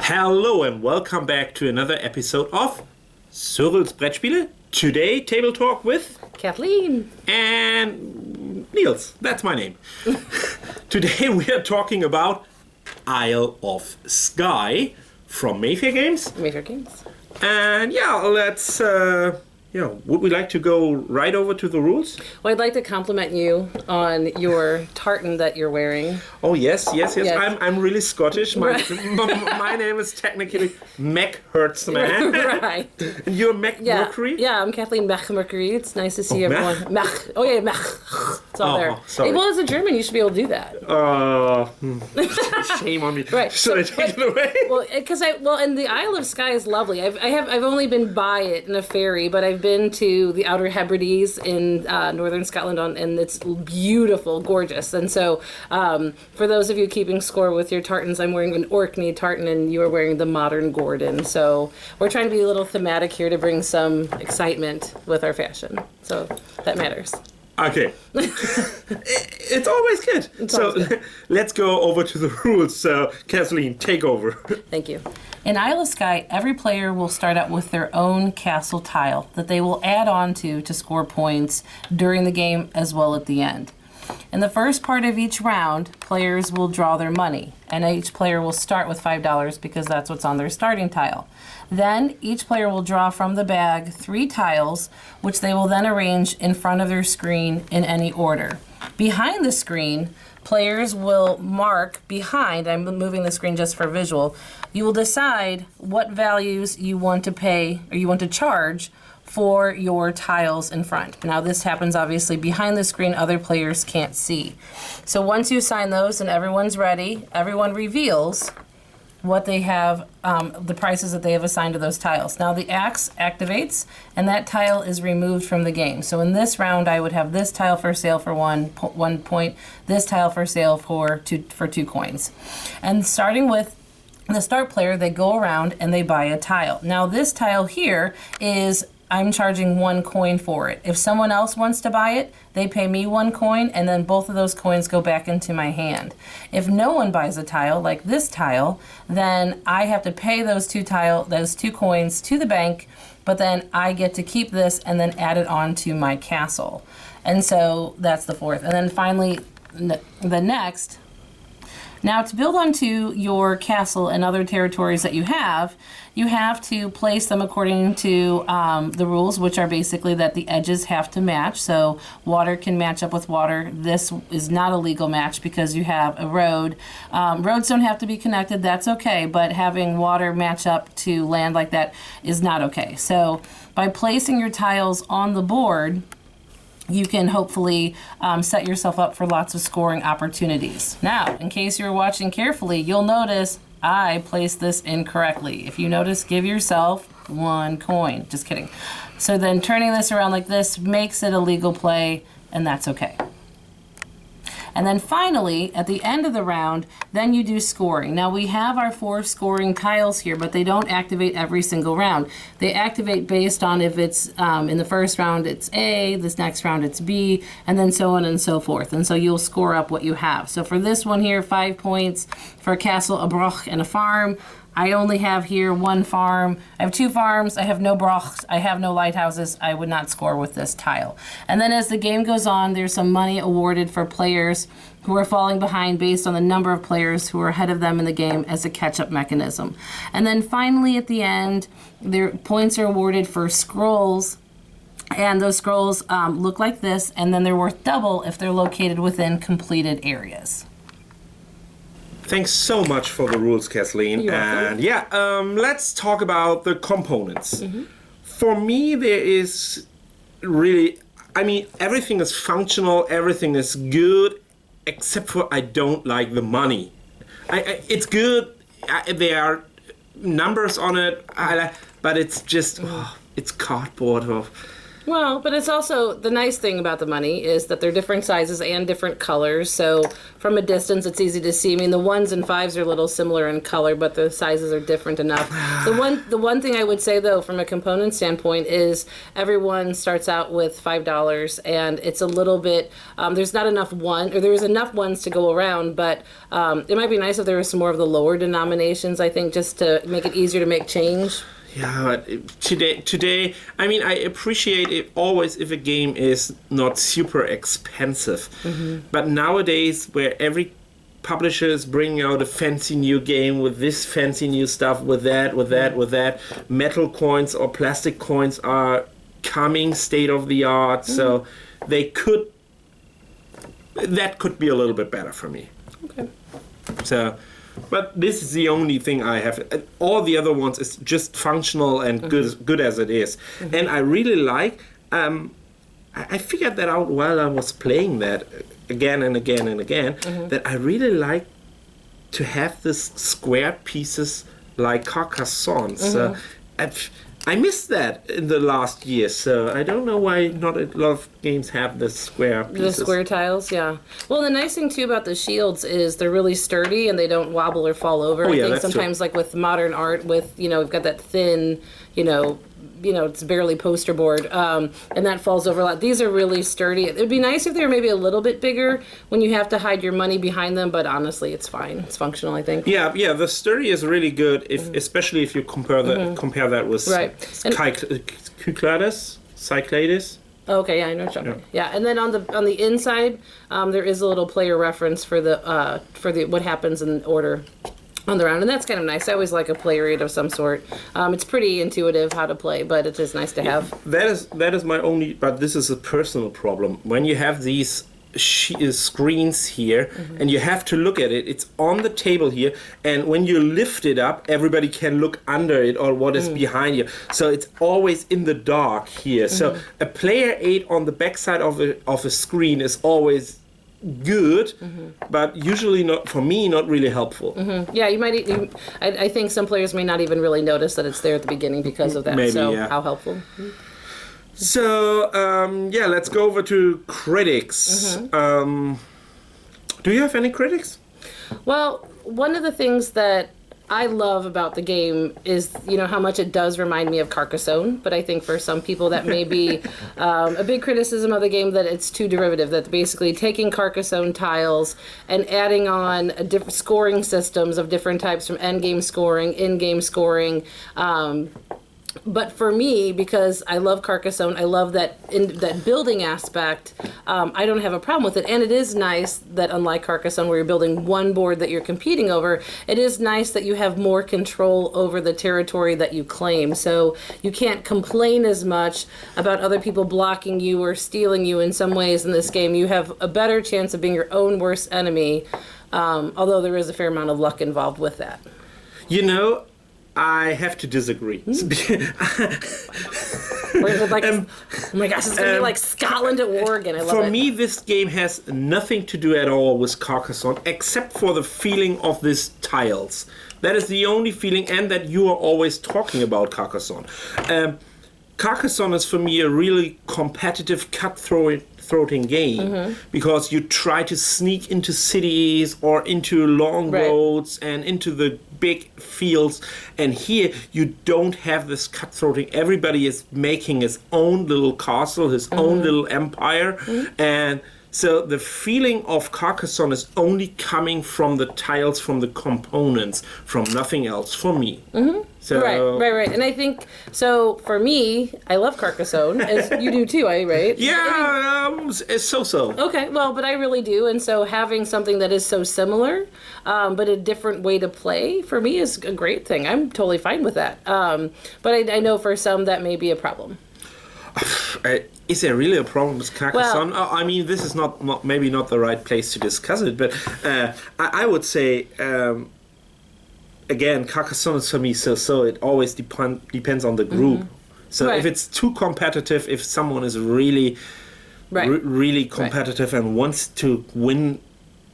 Hello and welcome back to another episode of Cyrils Brettspiele. Today, table talk with Kathleen and Nils. That's my name. Today we are talking about Isle of Skye from Mayfair Games. Mayfair Games. And let's would we like to go right over to the rules? Well, I'd like to compliment you on your tartan that you're wearing. Oh yes. Yes. I'm really Scottish. My name is technically Mac Herzmann. Right. And you're Mac Mercury? Yeah, I'm Kathleen Mercury. It's nice to see everyone. Mech. Oh yeah, Mech. It's all there. Sorry. Hey, well, as a German, you should be able to do that. Shame on me. Right. Should I take it away? Well, and the Isle of Skye is lovely. I've only been by it in a ferry, but I've been to the Outer Hebrides in northern Scotland, and it's beautiful, gorgeous. And so, for those of you keeping score with your tartans, I'm wearing an Orkney tartan, and you are wearing the modern Gordon. So we're trying to be a little thematic here to bring some excitement with our fashion. So that matters. Okay. It's always good. Always good. Let's go over to the rules. So, Kathleen, take over. Thank you. In Isle of Skye, every player will start out with their own castle tile that they will add on to score points during the game as well at the end. In the first part of each round, players will draw their money, and each player will start with $5 because that's what's on their starting tile. Then each player will draw from the bag 3 tiles, which they will then arrange in front of their screen in any order. Behind the screen, players will mark behind, I'm moving the screen just for visual, you will decide what values you want to pay or you want to charge for your tiles in front. Now this happens obviously behind the screen, other players can't see. So once you assign those and everyone's ready, everyone reveals what they have, the prices that they have assigned to those tiles. Now the axe activates and that tile is removed from the game. So in this round I would have this tile for sale for one point, this tile for sale for 2 coins. And starting with the start player, they go around and they buy a tile. Now this tile here is I'm charging 1 coin for it. If someone else wants to buy it, they pay me 1 coin, and then both of those coins go back into my hand. If no one buys a tile, like this tile, then I have to pay those 2 coins to the bank, but then I get to keep this and then add it on to my castle. And so that's the fourth. And then finally, the next. Now to build onto your castle and other territories that you have to place them according to the rules, which are basically that the edges have to match. So water can match up with water. This is not a legal match because you have a road. Roads don't have to be connected, that's okay, but having water match up to land like that is not okay. So by placing your tiles on the board, you can hopefully set yourself up for lots of scoring opportunities. Now, in case you're watching carefully, you'll notice I placed this incorrectly. If you notice, give yourself 1 coin. Just kidding. So then turning this around like this makes it a legal play, and that's okay. And then finally, at the end of the round, then you do scoring. Now we have our 4 scoring tiles here, but they don't activate every single round. They activate based on if it's in the first round it's A, this next round it's B, and then so on and so forth. And so you'll score up what you have. So for this one here, 5 points for a castle, a broch, and a farm. I only have here 1 farm. I have 2 farms. I have no brochs. I have no lighthouses. I would not score with this tile. And then as the game goes on, there's some money awarded for players who are falling behind based on the number of players who are ahead of them in the game as a catch-up mechanism. And then finally at the end, their points are awarded for scrolls. And those scrolls look like this, and then they're worth double if they're located within completed areas. Thanks so much for the rules, Kathleen. You're welcome. And let's talk about the components. Mm-hmm. For me, there is really, everything is functional, everything is good, except for I don't like the money. It's good, there are numbers on it, but it's just, it's cardboard. Well, but it's also the nice thing about the money is that they're different sizes and different colors. So from a distance, it's easy to see. I mean, the 1s and 5s are a little similar in color, but the sizes are different enough. The one thing I would say though, from a component standpoint, is everyone starts out with $5, and it's a little bit. There's not enough there's enough ones to go around, but it might be nice if there was some more of the lower denominations. I think just to make it easier to make change. Yeah, but today, I mean, I appreciate it always if a game is not super expensive. But nowadays, where every publisher is bringing out a fancy new game with this fancy new stuff, with that, metal coins or plastic coins are coming state of the art. So that could be a little bit better for me. Okay. So. But this is the only thing I have. All the other ones is just functional and good as it is. And I really like. I figured that out while I was playing that again and again and again. That I really like to have this square pieces like Carcassonne. So I missed that in the last year, so I don't know why not a lot of games have the square pieces. The square tiles, yeah. Well, the nice thing too about the shields is they're really sturdy and they don't wobble or fall over. Oh, I yeah, think that's sometimes true. like with modern art, with we've got that thin, it's barely poster board, and that falls over a lot. These are really sturdy. It'd be nice if they were maybe a little bit bigger when you have to hide your money behind them, but honestly, it's fine. It's functional, I think. Yeah. The sturdy is really good, especially if you compare that with Cyclades. Okay, yeah, I know what you're talking about. Yeah, and then on the inside, there is a little player reference for the what happens in order on the round, and that's kind of nice. I always like a player aid of some sort. It's pretty intuitive how to play, but it is nice to have. That is my only, but this is a personal problem. When you have these screens here and you have to look at it, it's on the table here, and when you lift it up, everybody can look under it or what is behind you. So it's always in the dark here. So a player aid on the backside of a screen is always good, but usually not really helpful. Yeah, you might. I think some players may not even really notice that it's there at the beginning because of that. Maybe, so yeah. How helpful. So let's go over to critics. Do you have any critics? Well, one of the things that I love about the game is, how much it does remind me of Carcassonne, but I think for some people that may be a big criticism of the game, that it's too derivative, that basically taking Carcassonne tiles and adding on different scoring systems of different types, from endgame scoring, in-game scoring. But for me, because I love Carcassonne, I love that building aspect, I don't have a problem with it. And it is nice that, unlike Carcassonne, where you're building one board that you're competing over, it is nice that you have more control over the territory that you claim. So you can't complain as much about other people blocking you or stealing you in some ways in this game. You have a better chance of being your own worst enemy, although there is a fair amount of luck involved with that. I have to disagree. Oh my gosh, it's going to be like Scotland at war again. I love it. For me, this game has nothing to do at all with Carcassonne, except for the feeling of these tiles. That is the only feeling, and that you are always talking about Carcassonne. Carcassonne is for me a really competitive, cutthroating game, because you try to sneak into cities or into long roads and into the big fields, and here you don't have this cutthroating. Everybody is making his own little castle, his own little empire, and so the feeling of Carcassonne is only coming from the tiles, from the components, from nothing else for me. So, Right. And I think, so for me, I love Carcassonne, as you do too, right? Yeah, it's so-so. Okay, well, but I really do, and so having something that is so similar, but a different way to play, for me is a great thing. I'm totally fine with that. But I know for some that may be a problem. Is there really a problem with Carcassonne? Well, I mean, this is maybe not the right place to discuss it, but I would say, again, Carcassonne is for me so it always depends on the group. So if it's too competitive, if someone is really competitive and wants to win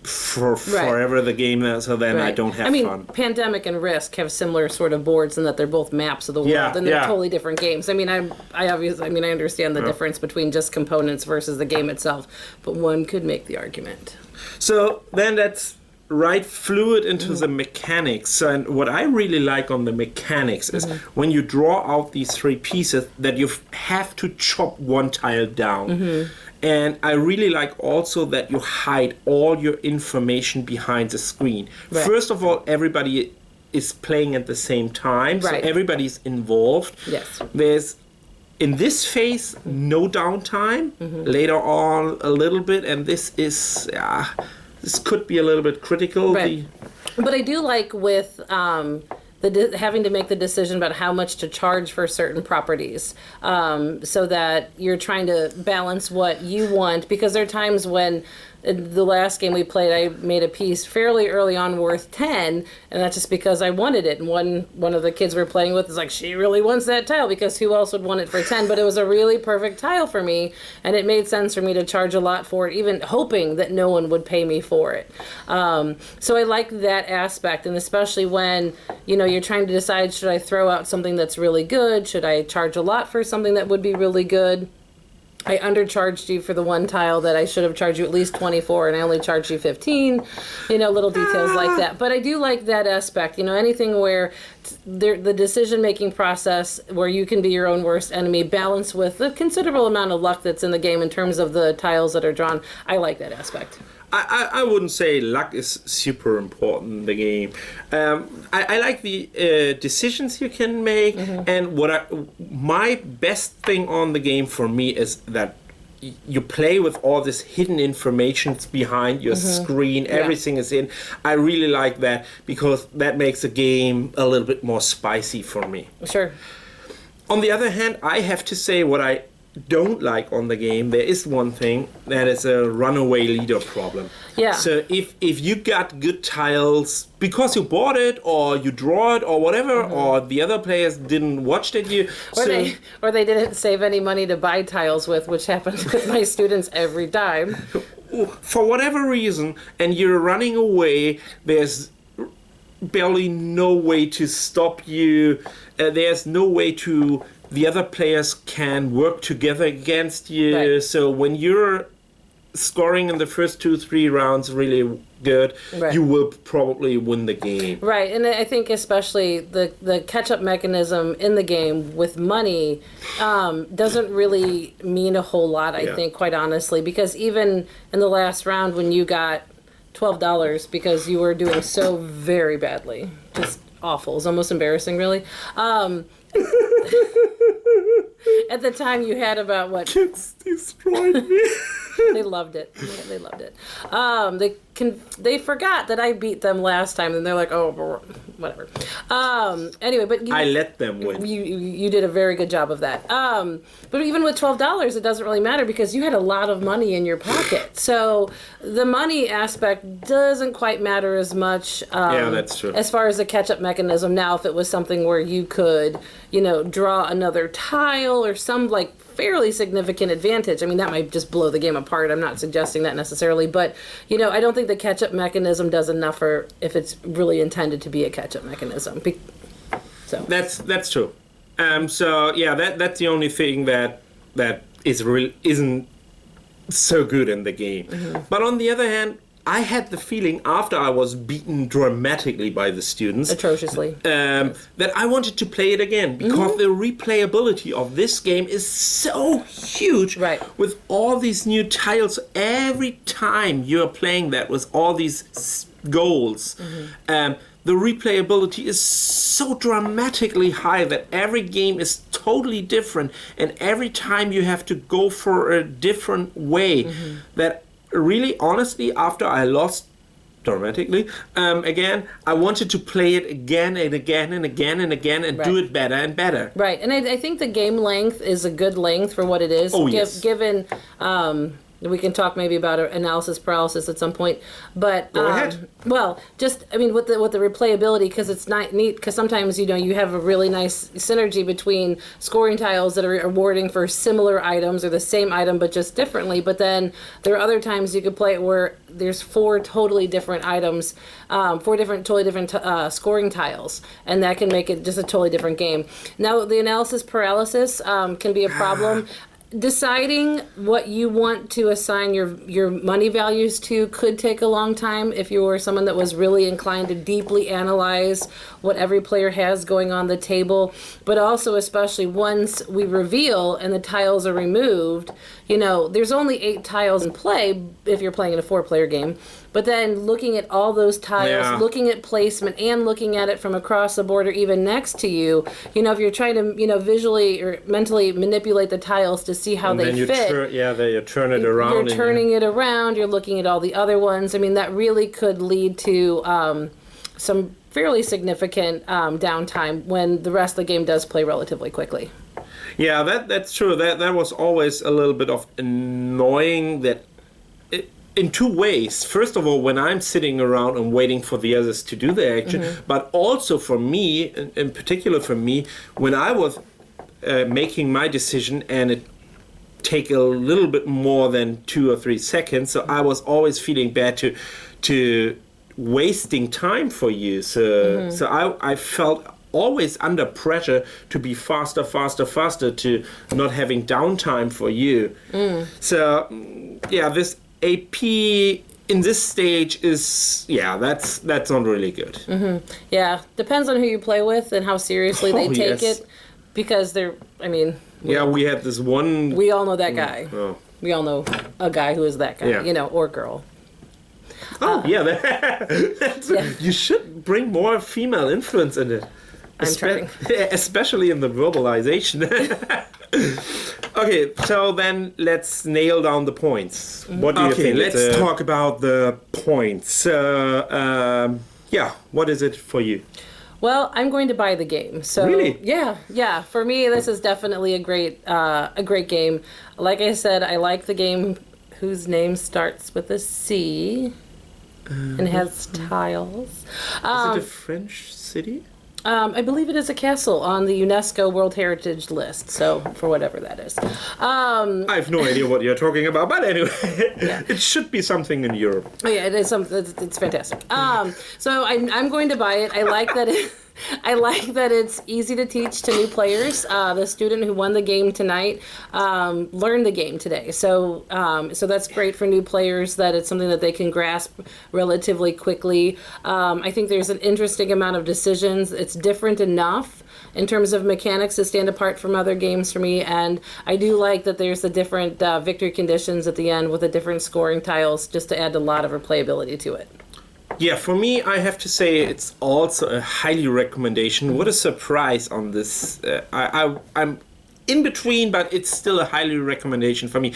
for forever the game, so then I don't have fun. Pandemic and Risk have similar sort of boards in that they're both maps of the world, and they're totally different games. I mean, I understand the difference between just components versus the game itself, but one could make the argument. So then that's right fluid into the mechanics. And what I really like on the mechanics is when you draw out these three pieces that you have to chop one tile down. And I really like also that you hide all your information behind the screen. Right. First of all, everybody is playing at the same time, so everybody's involved. Yes. There's, in this phase, no downtime. Later on, a little bit, and this is, this could be a little bit critical. Right. But I do like with having to make the decision about how much to charge for certain properties, so that you're trying to balance what you want, because there are times when in the last game we played, I made a piece fairly early on worth 10, and that's just because I wanted it. And one of the kids we're playing with is like, she really wants that tile, because who else would want it for 10? But it was a really perfect tile for me, and it made sense for me to charge a lot for it, even hoping that no one would pay me for it. So I like that aspect, and especially when, you're trying to decide, should I throw out something that's really good? Should I charge a lot for something that would be really good? I undercharged you for the one tile that I should have charged you at least 24, and I only charged you 15, little details like that. But I do like that aspect, anything where the decision-making process where you can be your own worst enemy, balanced with the considerable amount of luck that's in the game in terms of the tiles that are drawn. I like that aspect. I wouldn't say luck is super important in the game. I like the decisions you can make, and my best thing on the game for me is that you play with all this hidden information behind your screen. Everything is in. I really like that, because that makes the game a little bit more spicy for me. Sure. On the other hand, I have to say what I don't like on the game. There is one thing that is a runaway leader problem. Yeah. So if you got good tiles because you bought it or you draw it or whatever, or the other players didn't watch that you, or they didn't save any money to buy tiles with, which happens with my students every time. For whatever reason, and you're running away, there's barely no way to stop you. There's no way to. The other players can work together against you. Right. So when you're scoring in the first 2-3 rounds really good, you will probably win the game. Right, and I think especially the catch-up mechanism in the game with money doesn't really mean a whole lot, I think, quite honestly, because even in the last round when you got $12 because you were doing so very badly, just awful, it's almost embarrassing, really. At the time, you had about what? Kids destroyed me. They loved it. Yeah, they loved it. They forgot that I beat them last time, and they're like, oh, whatever. Anyway, but I let them win. You did a very good job of that. But even with $12, it doesn't really matter because you had a lot of money in your pocket. So the money aspect doesn't quite matter as much. Yeah, that's true. As far as the catch-up mechanism. Now, if it was something where you could, draw another tile or some fairly significant advantage. I mean, that might just blow the game apart. I'm not suggesting that necessarily, but I don't think the catch-up mechanism does enough for if it's really intended to be a catch-up mechanism. So that's true. So yeah, that's the only thing that isn't so good in the game. But on the other hand, I had the feeling after I was beaten dramatically by the students, atrociously, that I wanted to play it again because the replayability of this game is so huge. Right. With all these new tiles, every time you're playing that with all these goals, the replayability is so dramatically high that every game is totally different, and every time you have to go for a different way. That really, honestly, after I lost dramatically, again, I wanted to play it again and again and again and again and do it better and better. Right, and I think the game length is a good length for what it is. Oh, yes. Given We can talk maybe about analysis paralysis at some point, but Go ahead. Well, just I mean with the replayability, because it's not neat, because sometimes you have a really nice synergy between scoring tiles that are awarding for similar items or the same item but just differently. But then there are other times you could play it where there's 4 totally different items, 4 totally different scoring tiles, and that can make it just a totally different game. Now the analysis paralysis can be a problem. Deciding what you want to assign your money values to could take a long time if you were someone that was really inclined to deeply analyze what every player has going on the table. But also, especially once we reveal and the tiles are removed, there's only 8 tiles in play if you're playing in a 4-player game. But then looking at all those tiles, looking at placement, and looking at it from across the board or even next to you, if you're trying to, visually or mentally manipulate the tiles to see how they fit. You turn it around. You're turning it around. You're looking at all the other ones. I mean, that really could lead to some fairly significant downtime when the rest of the game does play relatively quickly. Yeah, that's true. That was always a little bit of annoying that. In 2 ways. First of all, when I'm sitting around and waiting for the others to do their action, but also for me, in particular for me, when I was making my decision and it take a little bit more than 2 or 3 seconds, so I was always feeling bad to wasting time for you. So I felt always under pressure to be faster, to not having downtime for you. So this AP in this stage is that's not really good. Yeah, depends on who you play with and how seriously they take it, because we had this one. We all know that guy. We all know a guy who is that guy, or girl. You should bring more female influence in it. I'm trying. Especially in the verbalization. Okay, so then let's nail down the points. What do you think? Let's talk about the points. What is it for you? Well, I'm going to buy the game. So really? Yeah. For me, this is definitely a great game. Like I said, I like the game whose name starts with a C and has tiles. Is it a French city? I believe it is a castle on the UNESCO World Heritage List, so for whatever that is. I have no idea what you're talking about, but anyway, it should be something in Europe. Oh yeah, it is. It's fantastic. So I'm going to buy it. I like that it's easy to teach to new players. The student who won the game tonight learned the game today. So that's great for new players, that it's something that they can grasp relatively quickly. I think there's an interesting amount of decisions. It's different enough in terms of mechanics to stand apart from other games for me. And I do like that there's the different victory conditions at the end with the different scoring tiles, just to add a lot of replayability to it. Yeah, for me, I have to say it's also a highly recommendation. What a surprise on this. I'm in between, but it's still a highly recommendation for me,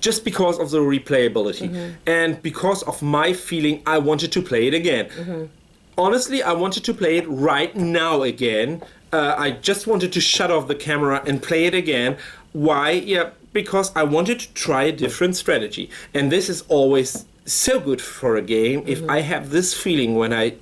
just because of the replayability and because of my feeling I wanted to play it again. Honestly, I wanted to play it right now again. I just wanted to shut off the camera and play it again. Why? Yeah, because I wanted to try a different strategy. And this is always so good for a game if I have this feeling when I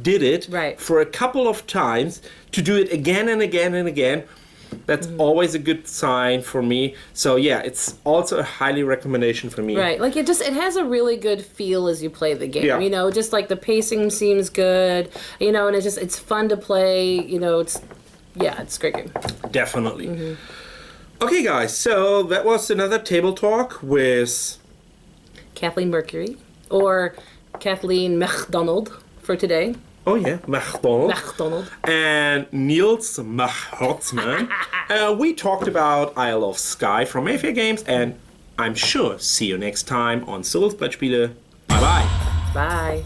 did it for a couple of times, to do it again and again and again. That's always a good sign for me. So yeah, it's also a highly recommendation for me. Right, like it has a really good feel as you play the game. Just like the pacing seems good, and it's fun to play. It's a great game. Definitely. Okay, guys. So that was another table talk with Kathleen Mercury, or Kathleen MacDonald for today. Oh yeah, MacDonald. And Nils Herzmann. We talked about Isle of Skye from Mayfair Games, and I'm sure see you next time on Cyrils Brettspiele. Bye-bye. Bye.